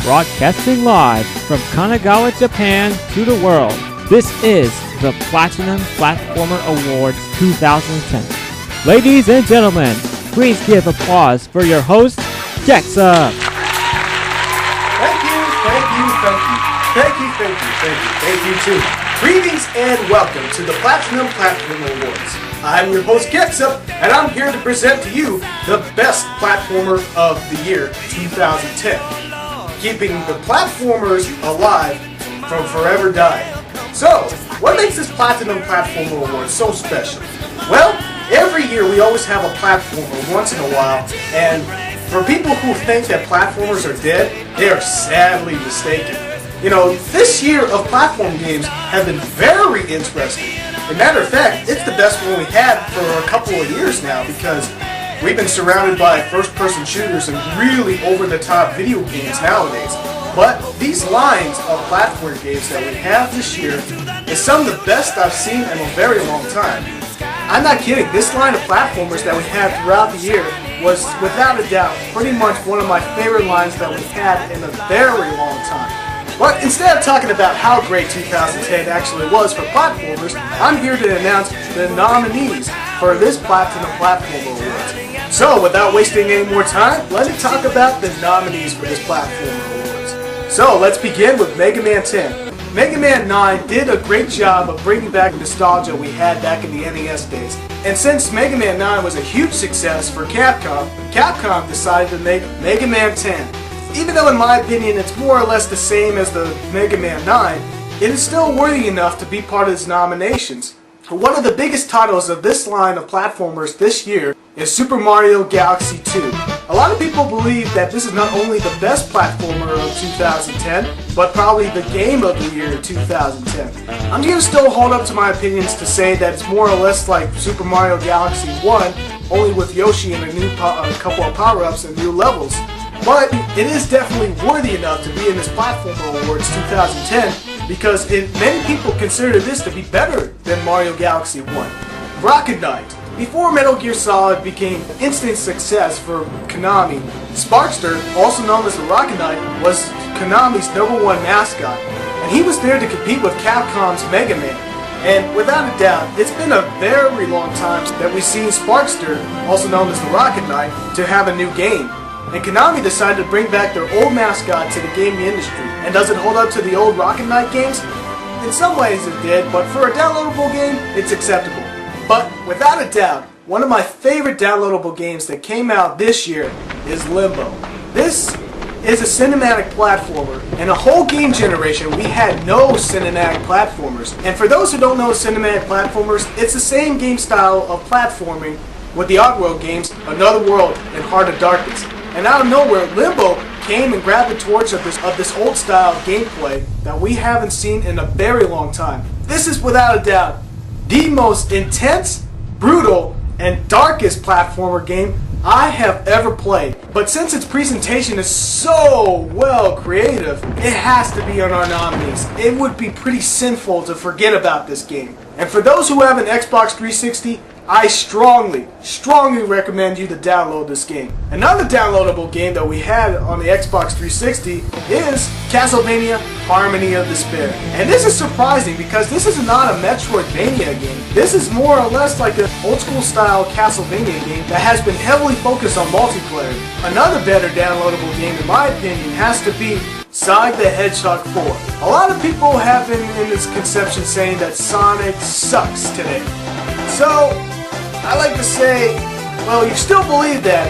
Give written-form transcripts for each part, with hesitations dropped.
Broadcasting live from Kanagawa, Japan to the world. This is the Platinum Platformer Awards 2010. Ladies and gentlemen, please give applause for your host, Gexup. Thank you too. Greetings and welcome to the Platinum Platformer Awards. I'm your host Gexup, and I'm here to present to you the best platformer of the year 2010. Keeping the platformers alive from forever dying. So, what makes this Platinum Platformer Award so special? Well, every year we always have a platformer once in a while, and for people who think that platformers are dead, they are sadly mistaken. You know, this year of platform games have been very interesting. As a matter of fact, it's the best one we had for a couple of years now because we've been surrounded by first-person shooters and really over-the-top video games nowadays. But these lines of platform games that we have this year is some of the best I've seen in a very long time. I'm not kidding, this line of platformers that we had throughout the year was, without a doubt, pretty much one of my favorite lines that we've had in a very long time. But instead of talking about how great 2010 actually was for platformers, I'm here to announce the nominees for this Platinum Platformer Awards. So, without wasting any more time, let me talk about the nominees for this Platformer Awards. So, let's begin with Mega Man 10. Mega Man 9 did a great job of bringing back the nostalgia we had back in the NES days. And since Mega Man 9 was a huge success for Capcom, Capcom decided to make Mega Man 10. Even though in my opinion it's more or less the same as the Mega Man 9, it is still worthy enough to be part of its nominations. One of the biggest titles of this line of platformers this year is Super Mario Galaxy 2. A lot of people believe that this is not only the best platformer of 2010, but probably the game of the year 2010. I'm going to still hold up to my opinions to say that it's more or less like Super Mario Galaxy 1, only with Yoshi and a couple of power-ups and new levels. But it is definitely worthy enough to be in this Platformer Awards 2010 because many people consider this to be better than Mario Galaxy 1. Rocket Knight. Before Metal Gear Solid became instant success for Konami, Sparkster, also known as the Rocket Knight, was Konami's #1 mascot, and he was there to compete with Capcom's Mega Man. And without a doubt, it's been a very long time that we've seen Sparkster, also known as the Rocket Knight, to have a new game. And Konami decided to bring back their old mascot to the gaming industry. And does it hold up to the old Rocket Knight games? In some ways it did, but for a downloadable game, it's acceptable. But without a doubt, one of my favorite downloadable games that came out this year is Limbo. This is a cinematic platformer. In a whole game generation, we had no cinematic platformers. And for those who don't know cinematic platformers, it's the same game style of platforming with the Oddworld games, Another World and Heart of Darkness. And out of nowhere, Limbo came and grabbed the torch of this old style gameplay that we haven't seen in a very long time. This is without a doubt the most intense, brutal, and darkest platformer game I have ever played. But since its presentation is so well creative, it has to be on our nominees. It would be pretty sinful to forget about this game. And for those who have an Xbox 360, I strongly recommend you to download this game. Another downloadable game that we had on the Xbox 360 is Castlevania Harmony of Despair. And this is surprising because this is not a Metroidvania game. This is more or less like an old school style Castlevania game that has been heavily focused on multiplayer. Another better downloadable game in my opinion has to be Sonic the Hedgehog 4. A lot of people have been in this conception saying that Sonic sucks today. So, I like to say, well, you still believe that.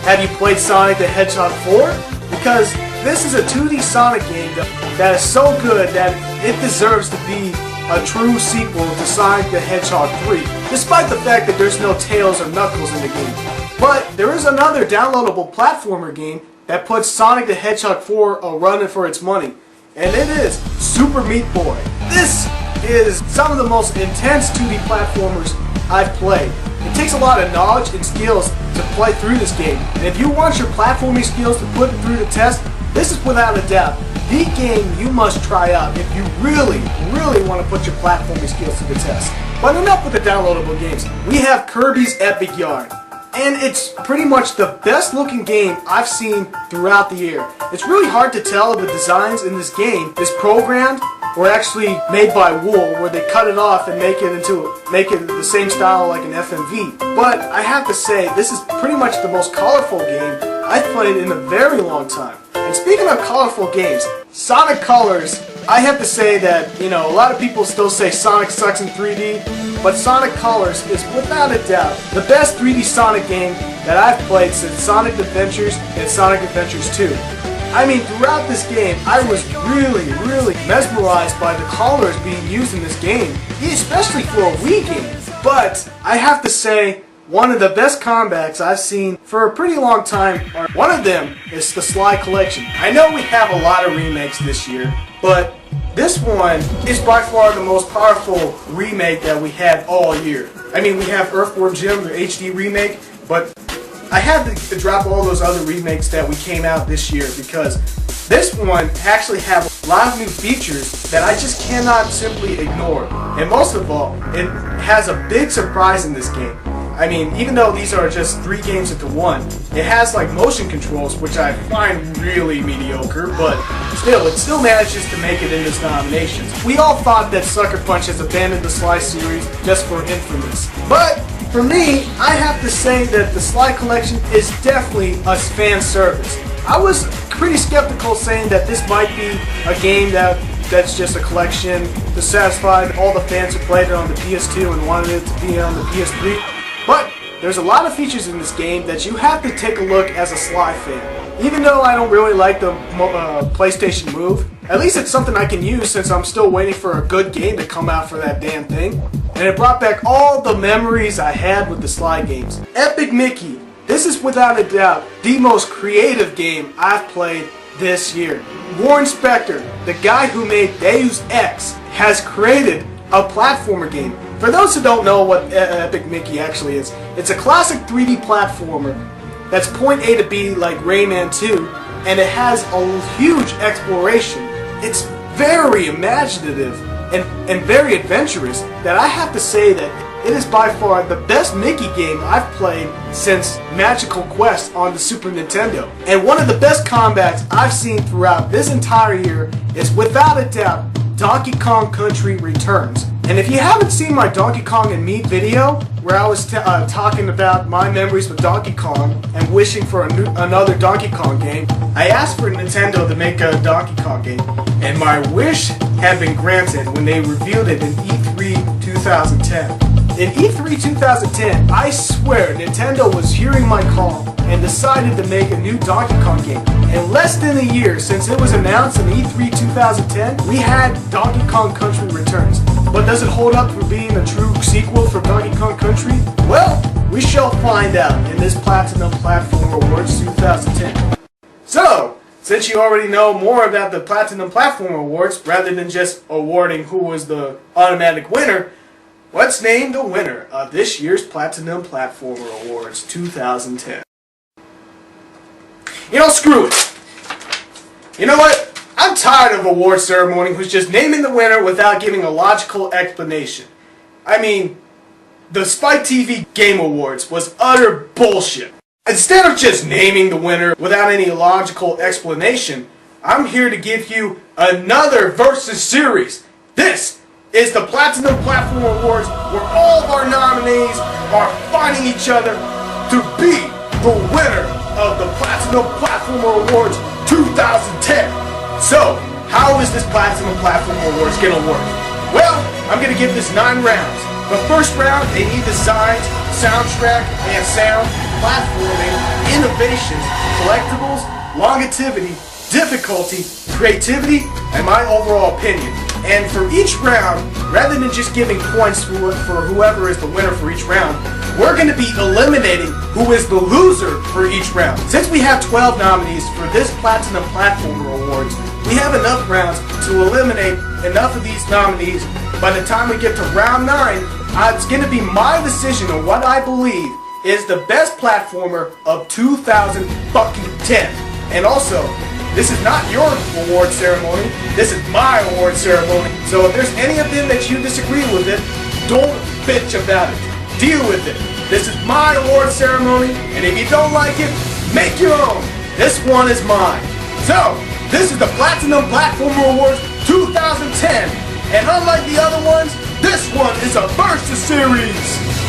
Have you played Sonic the Hedgehog 4? Because this is a 2D Sonic game that is so good that it deserves to be a true sequel to Sonic the Hedgehog 3, despite the fact that there's no Tails or Knuckles in the game. But there is another downloadable platformer game that puts Sonic the Hedgehog 4 a run for its money, and it is Super Meat Boy. This is some of the most intense 2D platformers I've played. It takes a lot of knowledge and skills to play through this game, and if you want your platforming skills to put through the test, this is without a doubt the game you must try out if you really want to put your platforming skills to the test. But enough with the downloadable games. We have Kirby's Epic Yarn. and it's pretty much the best looking game I've seen throughout the year. It's really hard to tell if the designs in this game is programmed or actually made by Wool, where they cut it off and make it the same style like an FMV. But I have to say, this is pretty much the most colorful game I've played in a very long time. And speaking of colorful games, Sonic Colors, I have to say that, you know, a lot of people still say Sonic sucks in 3D, but Sonic Colors is without a doubt the best 3D Sonic game that I've played since Sonic Adventures and Sonic Adventures 2. I mean, throughout this game, I was really mesmerized by the colors being used in this game, especially for a Wii game. But I have to say, one of the best comebacks I've seen for a pretty long time, one of them is the Sly Collection. I know we have a lot of remakes this year, but this one is by far the most powerful remake that we had all year. I mean, we have Earthworm Jim, the HD remake, but I had to drop all those other remakes that we came out this year because this one actually has a lot of new features that I just cannot simply ignore. And most of all, it has a big surprise in this game. I mean, even though these are just 3 games into one, it has like motion controls, which I find really mediocre, but still, it still manages to make it in its nominations. We all thought that Sucker Punch has abandoned the Sly series just for Infamous. But for me, I have to say that the Sly Collection is definitely a fan service. I was pretty skeptical saying that this might be a game that's just a collection to satisfy all the fans who played it on the PS2 and wanted it to be on the PS3. But there's a lot of features in this game that you have to take a look as a Sly fan. Even though I don't really like the PlayStation Move, at least it's something I can use since I'm still waiting for a good game to come out for that damn thing. And it brought back all the memories I had with the Sly games. Epic Mickey, this is without a doubt the most creative game I've played this year. Warren Spector, the guy who made Deus Ex, has created a platformer game. For those who don't know what Epic Mickey actually is, it's a classic 3D platformer that's point A to B like Rayman 2, and it has a huge exploration. It's very imaginative and very adventurous that I have to say that it is by far the best Mickey game I've played since Magical Quest on the Super Nintendo. And one of the best comebacks I've seen throughout this entire year is without a doubt Donkey Kong Country Returns. And if you haven't seen my Donkey Kong and Me video, where I was talking about my memories with Donkey Kong and wishing for another Donkey Kong game, I asked for Nintendo to make a Donkey Kong game, and my wish had been granted when they revealed it in E3 2010. In E3 2010, I swear Nintendo was hearing my call and decided to make a new Donkey Kong game. In less than a year since it was announced in E3 2010, we had Donkey Kong Country Returns. But does it hold up for being a true sequel for Donkey Kong Country? Well, we shall find out in this Platinum Platform Awards 2010. So, since you already know more about the Platinum Platform Awards, rather than just awarding who was the automatic winner, let's name the winner of this year's Platinum Platformer Awards 2010. You know, screw it. You know what? I'm tired of award ceremony who's just naming the winner without giving a logical explanation. I mean, the Spike TV Game Awards was utter bullshit. Instead of just naming the winner without any logical explanation, I'm here to give you another versus series. This is the Platinum Platform Awards, where all of our nominees are fighting each other to be the winner of the Platinum Platform Awards 2010. So, how is this Platinum Platform Awards gonna work? Well, I'm gonna give this 9 rounds. The first round, they need designs, soundtrack, and sound, platforming, innovation, collectibles, longevity, difficulty, creativity, and my overall opinion. And for each round, rather than just giving points for whoever is the winner for each round, we're going to be eliminating who is the loser for each round. Since we have 12 nominees for this Platinum Platformer Awards, we have enough rounds to eliminate enough of these nominees. By the time we get to round 9, it's going to be my decision on what I believe is the best platformer of 2010. And also, this is not your award ceremony, this is my award ceremony. So if there's any of them that you disagree with it, don't bitch about it. Deal with it. This is my award ceremony, and if you don't like it, make your own. This one is mine. So, this is the Platinum Platformer Awards 2010, and unlike the other ones, this one is a Versus Series.